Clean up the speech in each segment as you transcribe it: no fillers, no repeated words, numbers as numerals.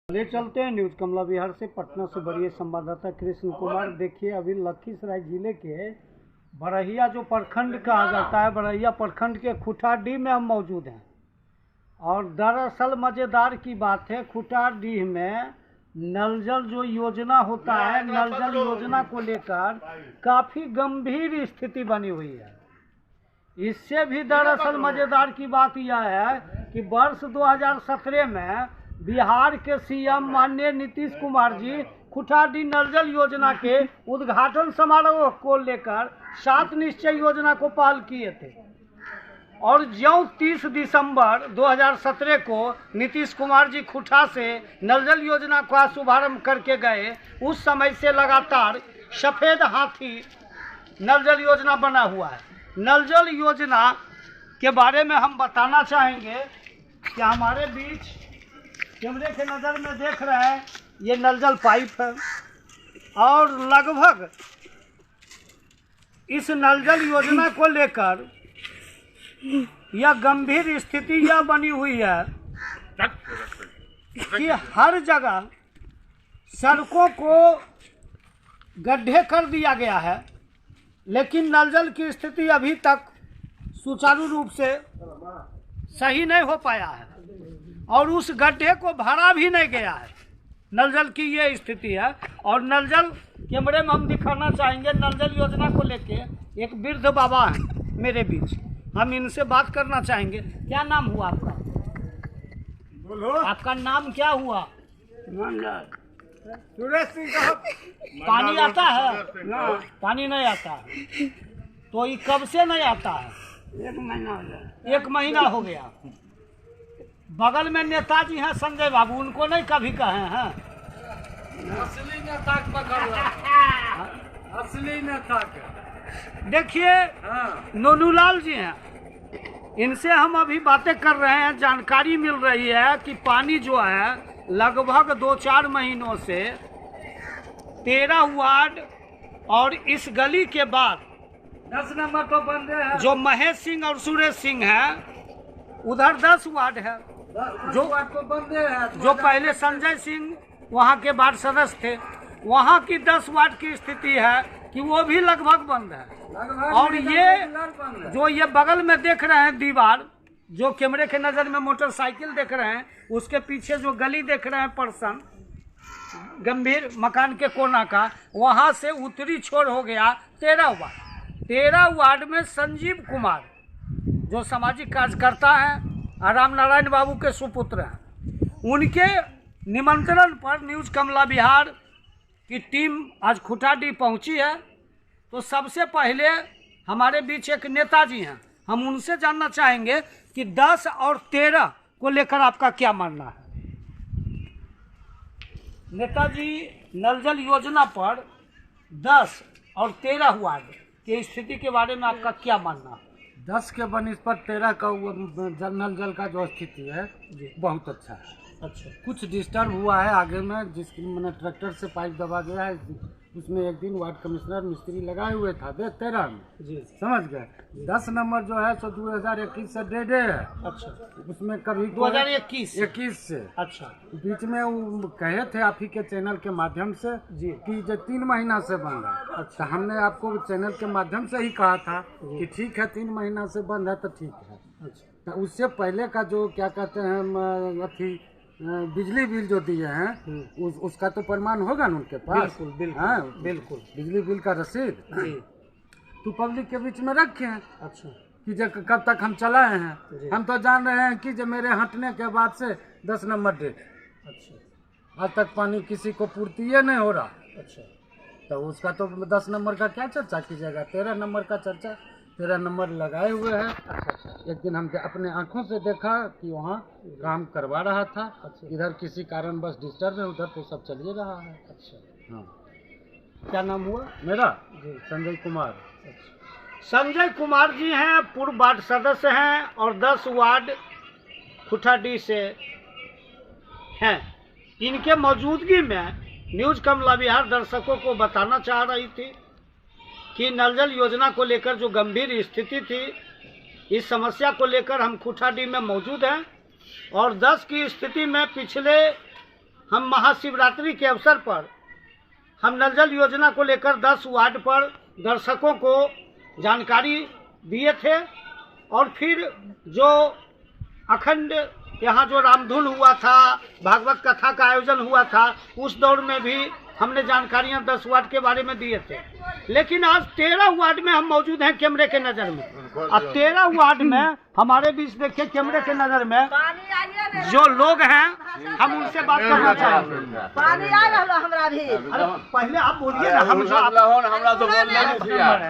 ले चलते हैं न्यूज़ कमला बिहार से। पटना से बड़ी संवाददाता कृष्ण कुमार। देखिए, अभी लखीसराय जिले के बरहिया जो प्रखंड कहा जाता है, बरहिया प्रखंड के खुटाडीह में हम मौजूद हैं। और दरअसल मज़ेदार की बात है, खुटाडीह में नल जल जो योजना होता है, नल जल योजना को लेकर काफ़ी गंभीर स्थिति बनी हुई है। इससे भी दरअसल मज़ेदार की बात यह है कि वर्ष 2017 में बिहार के सीएम माननीय नीतीश कुमार जी खुटाडीह नल जल योजना के उद्घाटन समारोह को लेकर 7 निश्चय योजना को पहल किए थे। और ज्यों 30 दिसंबर 2017 को नीतीश कुमार जी खुटा से नल जल योजना का शुभारंभ करके गए, उस समय से लगातार सफ़ेद हाथी नल जल योजना बना हुआ है। नल जल योजना के बारे में हम बताना चाहेंगे कि हमारे बीच कैमरे के नज़र में देख रहे हैं, ये नल जल पाइप है। और लगभग इस नल जल योजना को लेकर यह गंभीर स्थिति यह बनी हुई है कि हर जगह सड़कों को गड्ढे कर दिया गया है, लेकिन नल जल की स्थिति अभी तक सुचारू रूप से सही नहीं हो पाया है और उस गड्ढे को भरा भी नहीं गया है। नल जल की ये स्थिति है। और नल जल कैमरे में हम दिखाना चाहेंगे, नल जल योजना को लेके एक वृद्ध बाबा हैं मेरे बीच, हम इनसे बात करना चाहेंगे। क्या नाम हुआ आपका? बोलो। आपका नाम क्या हुआ? सुरेश सिंह। पानी आता है? ना, पानी नहीं आता है। तो ये कब से नहीं आता है? 1 महीना हो गया। 1 महीना हो गया। बगल में नेताजी हैं संजय बाबू, उनको नहीं कभी कहे हैं? असली नेता पकड़, असली नेता के। देखिए, हाँ। नोनूलाल जी हैं, इनसे हम अभी बातें कर रहे हैं। जानकारी मिल रही है कि पानी जो है लगभग 2-4 महीनों से 13 वार्ड और इस गली के बाद 10 नंबर तो बंदे हैं। जो महेश सिंह और सुरेश सिंह हैं, उधर 10 वार्ड है। जो तो बंदे हैं। जो पहले संजय सिंह वहाँ के वार्ड सदस्य थे, वहाँ की 10 वार्ड की स्थिति है कि वो भी लगभग बंद है। और ये जो ये बगल में देख रहे हैं दीवार, जो कैमरे के नज़र में मोटरसाइकिल देख रहे हैं, उसके पीछे जो गली देख रहे हैं पर्सन गंभीर मकान के कोना का, वहाँ से उत्तरी छोर हो गया 13 वार्ड। 13 वार्ड में संजीव कुमार जो सामाजिक कार्यकर्ता हैं, राम नारायण बाबू के सुपुत्र हैं, उनके निमंत्रण पर न्यूज़ कमला बिहार की टीम आज खुटाडीह पहुंची है। तो सबसे पहले हमारे बीच एक नेताजी हैं, हम उनसे जानना चाहेंगे कि 10 और 13 को लेकर आपका क्या मानना है? नेताजी, नल जल योजना पर 10 और 13 वार्ड की स्थिति के बारे में आपका क्या मानना है? 10 के बनिस्पत 13 का नल जल का जो स्थिति है बहुत अच्छा है। अच्छा, कुछ डिस्टर्ब हुआ है आगे में, जिसकी मैंने ट्रैक्टर से पाइप दबा गया है, उसमें एक दिन वार्ड कमिश्नर मिस्त्री लगाए हुए था 13 में, जी समझ गए। 10 नंबर जो है सो 2021 से डेडे है। अच्छा, उसमें कभी 2021 से अच्छा बीच में वो कहे थे आप ही के चैनल के माध्यम से जी कि जो 3 महीना से बंद है। अच्छा, हमने आपको चैनल के माध्यम से ही कहा था कि ठीक है 3 महीना से बंद है तो ठीक है। अच्छा, तो उससे पहले का जो क्या कहते हैं अथी बिजली बिल जो दिए हैं उसका तो प्रमाण होगा ना उनके पास। बिल्कुल बिल्कुल, हाँ, बिल्कुल बिजली बिल का रसीद जी। तो पब्लिक के बीच में रखे हैं अच्छा, कि जब कब तक हम चलाए जी। हैं। हम तो जान रहे हैं कि जब मेरे हटने के बाद से 10 नंबर डेट, अच्छा, आज तक पानी किसी को पूर्ति नहीं हो रहा। अच्छा, तो उसका तो 10 नंबर का क्या चर्चा कीजिएगा, 13 नंबर का चर्चा। 13 नंबर लगाए हुए हैं। एक दिन हम अपने आंखों से देखा कि वहाँ काम करवा रहा था। अच्छा। इधर किसी कारण बस डिस्टर्ब है, उधर तो सब चल ही रहा है। अच्छा, हाँ, क्या नाम हुआ? मेरा जी, संजय कुमार। संजय कुमार जी हैं, पूर्व वार्ड सदस्य हैं और 10 वार्ड खुटाडीह से हैं। इनके मौजूदगी में न्यूज़ कमला बिहार दर्शकों को बताना चाह रही थी कि नल जल योजना को लेकर जो गंभीर स्थिति थी, इस समस्या को लेकर हम खुटाडीह में मौजूद हैं। और 10 की स्थिति में पिछले हम महाशिवरात्रि के अवसर पर हम नल जल योजना को लेकर 10 वार्ड पर दर्शकों को जानकारी दिए थे और फिर जो अखंड यहाँ जो रामधुन हुआ था, भागवत कथा का आयोजन हुआ था, उस दौर में भी हमने जानकारियां 10 वार्ड के बारे में दिए थे। लेकिन आज 13 वार्ड में हम मौजूद हैं कैमरे के नज़र में। अब 13 वार्ड में हमारे बीच देखिए कैमरे के नज़र में जो लोग हैं हम उनसे बात करना चाहेंगे। पानी आ रहा हमरा भी। अरे पहले आप बोलिए ना, हम जो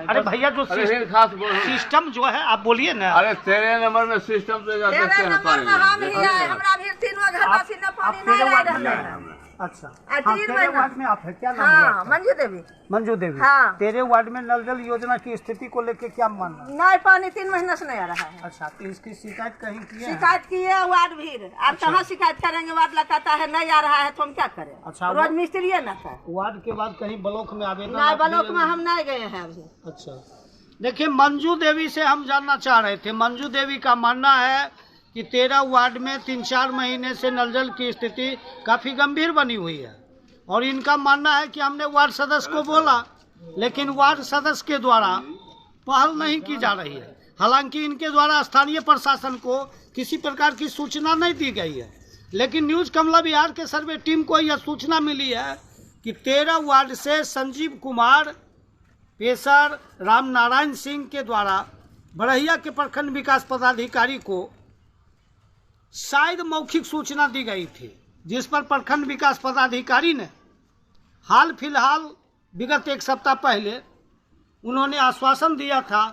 अरे भैया जो सिस्टम जो है आप बोलिए ना। अरे 13 नंबर में सिस्टम पे जा सकते हैं पानी। हम ही है, हमरा भी तीनों घर वासी न पानी नहीं आ रहा है। अच्छा, हाँ, 13 वार्ड में आप है, क्या नाम है हाँ, आपका? मंजू देवी। मंजू देवी। हाँ। 13 वार्ड में नल जल योजना की स्थिति को लेकर क्या मानना है? नहीं, पानी 3 महीने से नहीं आ रहा है। अच्छा, तो इसकी शिकायत कहीं की है? शिकायत की है वार्ड भीड़। अब कहाँ शिकायत करेंगे? वार्ड लगाता है नहीं आ रहा है तो हम क्या करें? अच्छा, रोज मिस्त्री न था। वार्ड के बाद कहीं ब्लॉक में आवेदन? नहीं, ब्लॉक में हम नहीं गए हैं अभी। अच्छा, देखिए मंजू देवी से हम जानना चाह रहे थे। मंजू देवी का मानना है कि 13 वार्ड में 3-4 महीने से नल जल की स्थिति काफी गंभीर बनी हुई है और इनका मानना है कि हमने वार्ड सदस्य को बोला लेकिन वार्ड सदस्य के द्वारा पहल नहीं की जा रही है। हालांकि इनके द्वारा स्थानीय प्रशासन को किसी प्रकार की सूचना नहीं दी गई है, लेकिन न्यूज कमला बिहार के सर्वे टीम को यह सूचना मिली है कि 13 वार्ड से संजीव कुमार, पेशर राम नारायण सिंह के द्वारा बड़हिया के प्रखंड विकास पदाधिकारी को शायद मौखिक सूचना दी गई थी, जिस पर प्रखंड विकास पदाधिकारी ने हाल फिलहाल विगत 1 सप्ताह पहले उन्होंने आश्वासन दिया था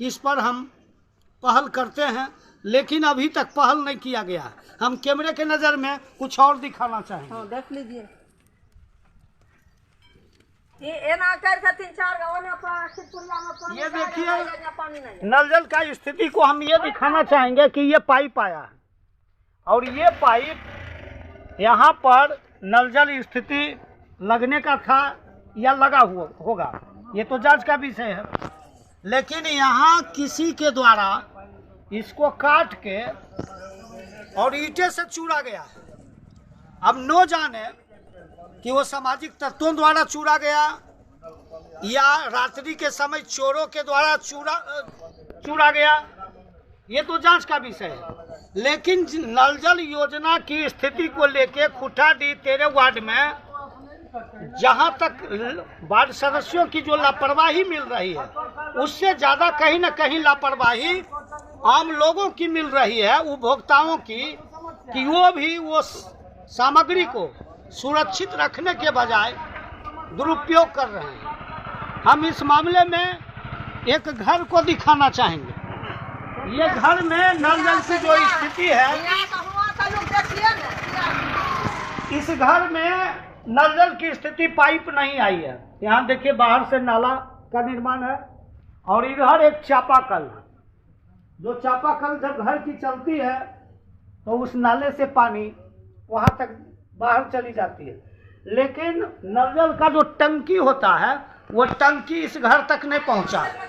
कि इस पर हम पहल करते हैं, लेकिन अभी तक पहल नहीं किया गया है। हम कैमरे के नज़र में कुछ और दिखाना चाहेंगे। हाँ, देख लीजिए। ये ना कर 3-4 गाँव में पानी, ये देखिए पानी नहीं। नल जल का स्थिति को हम ये दिखाना चाहेंगे कि ये पाइप आया है और ये पाइप यहाँ पर नल जल स्थिति लगने का था या लगा हुआ होगा, ये तो जांच का विषय है, लेकिन यहाँ किसी के द्वारा इसको काट के और ईंटे से चूरा गया है। अब न जाने कि वो सामाजिक तत्वों द्वारा चूरा गया या रात्रि के समय चोरों के द्वारा चूरा गया, ये तो जांच का विषय है। लेकिन नल जल योजना की स्थिति को लेके खुटाडी 13 वार्ड में जहां तक वार्ड सदस्यों की जो लापरवाही मिल रही है, उससे ज्यादा कहीं न कहीं लापरवाही आम लोगों की मिल रही है, उपभोक्ताओं की, कि वो भी वो सामग्री को सुरक्षित रखने के बजाय दुरुपयोग कर रहे हैं। हम इस मामले में एक घर को दिखाना चाहेंगे। ये घर में नल जल की जो स्थिति है, इस घर में नल जल की स्थिति पाइप नहीं आई है। यहाँ देखिए बाहर से नाला का निर्माण है और इधर एक चापाकल है। जो चापाकल जब घर की चलती है तो उस नाले से पानी वहाँ तक बाहर चली जाती है, लेकिन नल जल का जो टंकी होता है वो टंकी इस घर तक नहीं पहुँचा है।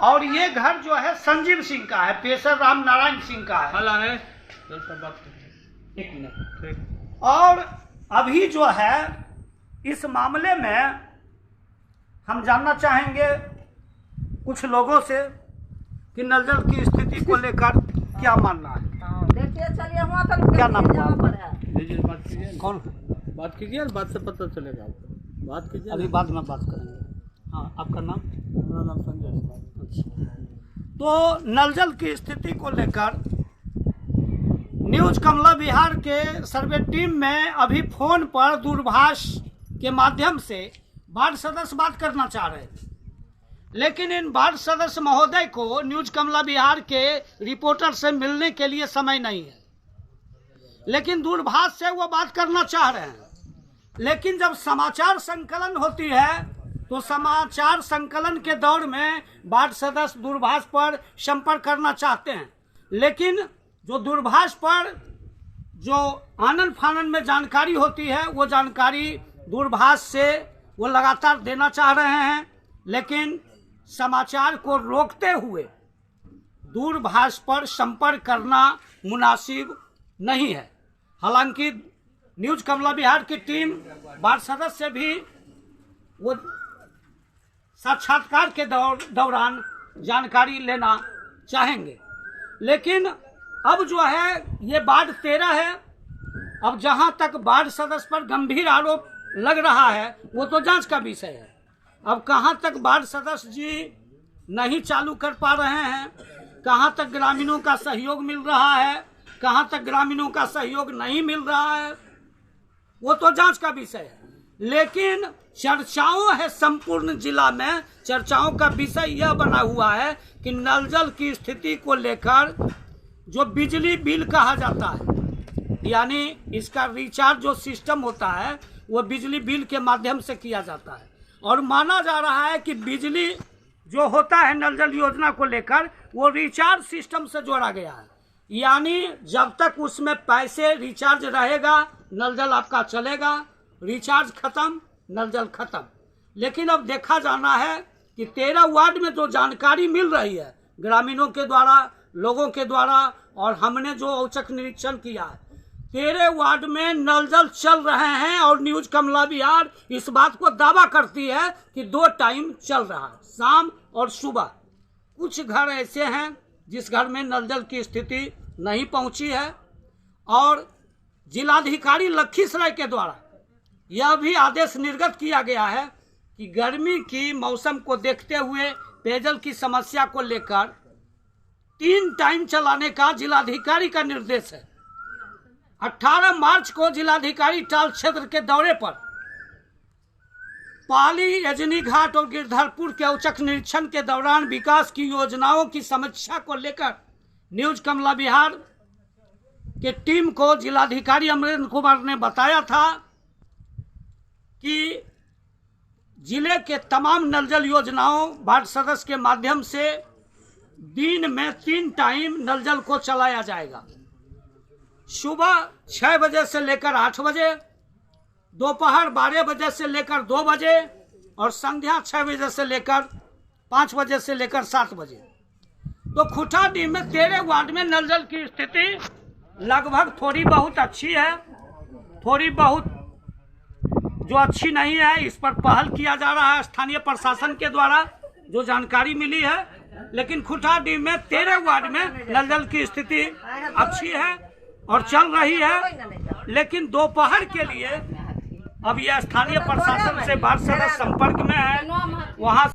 और ये घर जो है संजीव सिंह का है, पेशर राम नारायण सिंह का है। एक मिनट। और अभी जो है इस मामले में हम जानना चाहेंगे कुछ लोगों से कि नल जल की स्थिति को लेकर क्या मानना है। देखिए, चलिए वहाँ तक। क्या नाम पर है? बात कीजिए, कौन? बात कीजिए, बात से पता चलेगा आपको। बात कीजिए, अभी बाद में बात करेंगे। हाँ, आपका नाम? मेरा नाम संजय। तो नल जल की स्थिति को लेकर न्यूज कमला बिहार के सर्वे टीम में अभी फोन पर दूरभाष के माध्यम से वार्ड सदस्य बात करना चाह रहे थे, लेकिन इन वार्ड सदस्य महोदय को न्यूज कमला बिहार के रिपोर्टर से मिलने के लिए समय नहीं है, लेकिन दूरभाष से वो बात करना चाह रहे हैं। लेकिन जब समाचार संकलन होती है तो समाचार संकलन के दौर में वार्ड सदस्य दूरभाष पर संपर्क करना चाहते हैं, लेकिन जो दूरभाष पर जो आनन फानन में जानकारी होती है वो जानकारी दूरभाष से वो लगातार देना चाह रहे हैं, लेकिन समाचार को रोकते हुए दूरभाष पर संपर्क करना मुनासिब नहीं है। हालांकि न्यूज कमला बिहार की टीम वार्ड सदस्य भी वो साक्षात्कार के दौरान जानकारी लेना चाहेंगे। लेकिन अब जो है ये वार्ड 13 है। अब जहां तक वार्ड सदस्य पर गंभीर आरोप लग रहा है वो तो जांच का विषय है। अब कहां तक वार्ड सदस्य जी नहीं चालू कर पा रहे हैं, कहां तक ग्रामीणों का सहयोग मिल रहा है, कहां तक ग्रामीणों का सहयोग नहीं मिल रहा है, वो तो जांच का विषय है। लेकिन चर्चाओं है, संपूर्ण जिला में चर्चाओं का विषय यह बना हुआ है कि नल जल की स्थिति को लेकर जो बिजली बिल कहा जाता है, यानी इसका रिचार्ज जो सिस्टम होता है वो बिजली बिल के माध्यम से किया जाता है। और माना जा रहा है कि बिजली जो होता है नल जल योजना को लेकर वो रिचार्ज सिस्टम से जोड़ा गया है, यानी जब तक उसमें पैसे रिचार्ज रहेगा नल जल आपका चलेगा, रिचार्ज खत्म नल जल खत्म। लेकिन अब देखा जाना है कि 13 वार्ड में जो जानकारी मिल रही है ग्रामीणों के द्वारा, लोगों के द्वारा, और हमने जो औचक निरीक्षण किया है 13 वार्ड में नल जल चल रहे हैं। और न्यूज कमला बिहार इस बात को दावा करती है कि 2 टाइम चल रहा है, शाम और सुबह। कुछ घर ऐसे हैं जिस घर में नल जल की स्थिति नहीं पहुंची है। और जिलाधिकारी लखीसराय के द्वारा यह भी आदेश निर्गत किया गया है कि गर्मी की मौसम को देखते हुए पेयजल की समस्या को लेकर 3 टाइम चलाने का जिलाधिकारी का निर्देश है। 18 मार्च को जिलाधिकारी टाल क्षेत्र के दौरे पर पाली, यजनी घाट और गिरधरपुर के औचक निरीक्षण के दौरान विकास की योजनाओं की समीक्षा को लेकर न्यूज कमला बिहार के टीम को जिलाधिकारी अमरेंद्र कुमार ने बताया था कि जिले के तमाम नल जल योजनाओं वार्ड सदस्य के माध्यम से दिन में 3 टाइम नल जल को चलाया जाएगा। सुबह 6 बजे से लेकर 8 बजे, दोपहर 12 बजे से लेकर 2 बजे और संध्या 6 बजे से लेकर 5 बजे से लेकर 7 बजे। तो खुटाडीह में 13 वार्ड में नल जल की स्थिति लगभग थोड़ी बहुत अच्छी है, थोड़ी बहुत जो अच्छी नहीं है। इस पर पहल किया जा रहा है स्थानीय प्रशासन के द्वारा, जो जानकारी मिली है। लेकिन खुटाडीह में 13 वार्ड में नल जल की स्थिति अच्छी है और चल रही है। लेकिन दोपहर के लिए अब यह स्थानीय प्रशासन से वार्ड सदस्य संपर्क में है, वहां